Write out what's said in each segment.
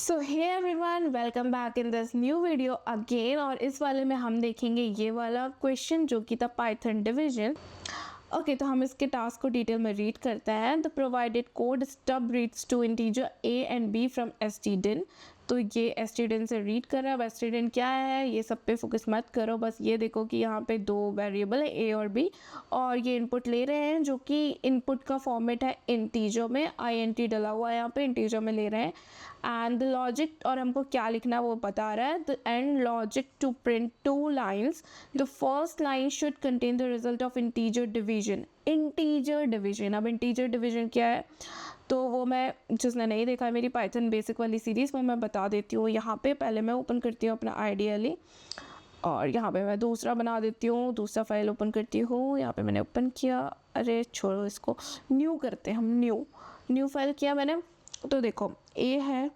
So hey everyone, welcome back in this new video again. और इस वाले में हम देखेंगे ये वाला क्वेश्चन जो कि था पाइथन डिवीजन। ओके, तो हम इसके टास्क को डिटेल में रीड करते हैं। The provided code stub reads two integer A and B from stdin। तो ये stdin से रीड कर रहा है। अब stdin क्या है ये सब पे फोकस मत करो, बस ये देखो कि यहाँ पे दो वेरिएबल है ए और बी, और ये इनपुट ले रहे हैं जो कि इनपुट का फॉर्मेट है इंटीजर में। int डला हुआ है यहाँ पे, इंटीजर में ले रहे हैं। एंड द लॉजिक, और हमको क्या लिखना है वो बता रहा है। The end logic to print two lines. The first line should contain the result of integer division. Integer division, अब इंटीजर डिवीजन क्या है तो वो मैं, जिसने नहीं देखा है मेरी पाइथन बेसिक वाली सीरीज़, वो मैं बता देती हूँ। यहाँ पे पहले मैं ओपन करती हूँ अपना आइडियली, और यहाँ पे मैं दूसरा बना देती हूँ, दूसरा फाइल ओपन करती हूँ। यहाँ पे मैंने ओपन किया, अरे छोड़ो इसको, न्यू करते हैं हम। न्यू फाइल किया मैंने। तो देखो ए है,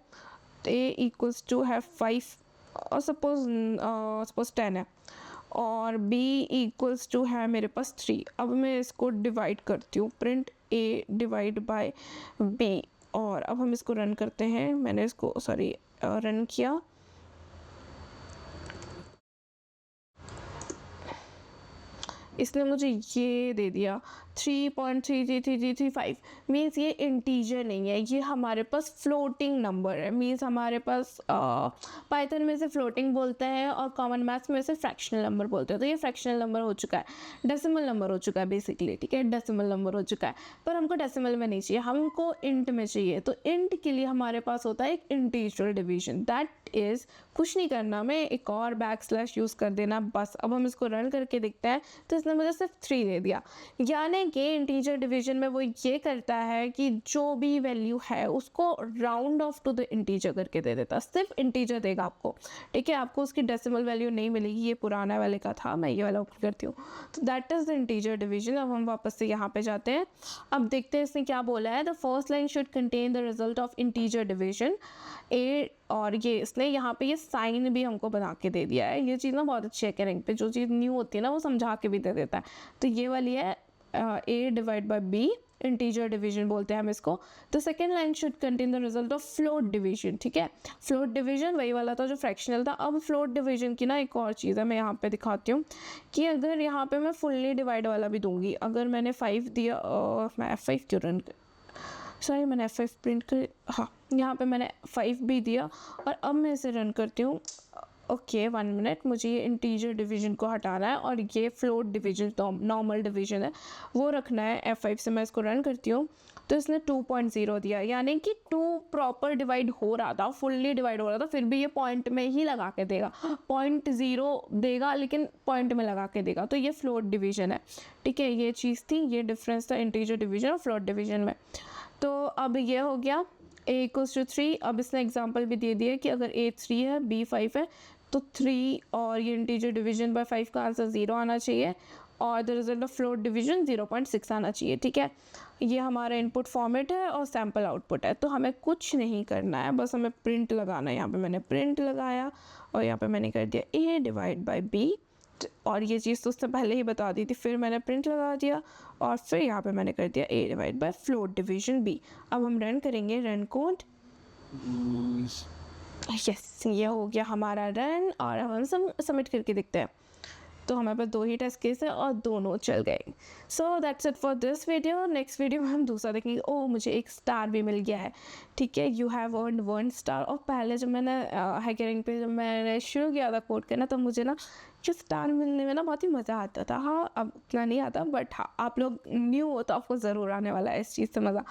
ए इक्वल्स टू है 5 और सपोज 10 है, और बी इक्वल्स टू है मेरे पास 3। अब मैं इसको डिवाइड करती हूँ, print A divide by B, और अब हम इसको रन करते हैं। मैंने इसको रन किया। इसने मुझे ये दे दिया 3.333335। मीन्स ये इंटीजर नहीं है, ये हमारे पास फ्लोटिंग नंबर है। मीन्स हमारे पास पाइथन में से फ्लोटिंग बोलते हैं और कॉमन मैथ्स में से फ्रैक्शनल नंबर बोलते हैं। तो ये फ्रैक्शनल नंबर हो चुका है, डेसिमल नंबर हो चुका है बेसिकली, ठीक है, डेसिमल नंबर हो चुका है। पर हमको डेसिमल में नहीं चाहिए, हमको इंट में चाहिए। तो इंट के लिए हमारे पास होता है एक इंटीजर डिवीजन, दैट इज़ कुछ नहीं करना, मैं एक और बैकस्लैश यूज़ कर देना बस। अब हम इसको रन करके देखते हैं, तो इसने मुझे सिर्फ 3 दे दिया। यानी कि इंटीजर डिवीजन में वो ये करता है कि जो भी वैल्यू है उसको round off to the integer करके दे देता, सिर्फ इंटीजर देगा आपको, ठीक है। आपको उसकी डेसिमल वैल्यू नहीं मिलेगी। ये पुराना वाले का था, मैं ये वाला ओपन करती हूँ। तो that is the integer division. अब हम वापस से यहाँ पे जाते हैं। अब देखते हैं इसने क्या बोला है। The first line should contain the result of integer division A, और ये इसने यहाँ पे ये साइन भी हमको बना के दे दिया है। ये चीज़ ना बहुत अच्छी है करेंगे पे, जो चीज़ न्यू होती है ना वो समझा के भी दे देता है। तो ये वाली है A divide by B, integer division बोलते हैं हम इसको। तो second line should contain the result of float division, ठीक है। फ्लोट डिवीजन वही वाला था जो फ्रैक्शनल था। अब फ्लोट डिवीजन की ना एक और चीज़ है, मैं यहाँ पे दिखाती हूँ कि अगर यहाँ पे मैं फुल्ली डिवाइड वाला भी दूंगी, अगर मैंने 5 दिया, मैं F5 क्यों रन मैंने F5 प्रिंट कर, हाँ यहाँ पे मैंने 5 भी दिया, और अब मैं इसे रन करती हूँ। ओके 1 मिनट, मुझे ये इंटीजर डिवीजन को हटाना है और ये फ्लोट डिवीजन, तो नॉर्मल डिवीजन है वो रखना है। F5 से मैं इसको रन करती हूँ, तो इसने 2.0 दिया, यानी कि 2 प्रॉपर डिवाइड हो रहा था, फुल्ली डिवाइड हो रहा था, फिर भी ये पॉइंट में ही लगा के देगा। 0.0 देगा लेकिन पॉइंट में लगा के देगा। तो ये फ्लोट डिवीजन है, ठीक है। ये चीज़ थी, ये डिफरेंस था इंटीजर डिवीजन और फ्लोट डिवीजन में। तो अब ये हो गया a इक्वल्स टू 3। अब इसने एग्जांपल भी दे दिया कि अगर a 3 है b 5 है तो 3 और ये इंटीजर डिवीजन बाय 5 का आंसर 0 आना चाहिए, और the result of float division 0.6 आना चाहिए, ठीक है। ये हमारा इनपुट फॉर्मेट है और सैम्पल आउटपुट है। तो हमें कुछ नहीं करना है, बस हमें प्रिंट लगाना है। यहाँ पे मैंने प्रिंट लगाया और यहाँ पे मैंने कर दिया a डिवाइड बाई b, और ये चीज़ तो उससे पहले ही बता दी थी। फिर मैंने प्रिंट लगा दिया और फिर यहाँ पे मैंने कर दिया a divide by float division b। अब हम रन करेंगे, रन कोड, यस ये हो गया हमारा रन। और अब हम सबमिट करके देखते हैं। तो हमारे पास 2 ही टेस्ट केस है और दोनों चल गए। So that's it for this video. Next video में हम दूसरा देखेंगे। ओह मुझे एक स्टार भी मिल गया है, ठीक है। You have earned 1 star. और पहले जब मैंने हैकरिंग पे जब मैंने शुरू किया था कोड करना, तो मुझे ना जो स्टार मिलने में ना बहुत ही मज़ा आता था। हाँ अब उतना नहीं आता, बट हाँ आप लोग न्यू हो तो आपको ज़रूर आने वाला है इस चीज़ से मज़ा।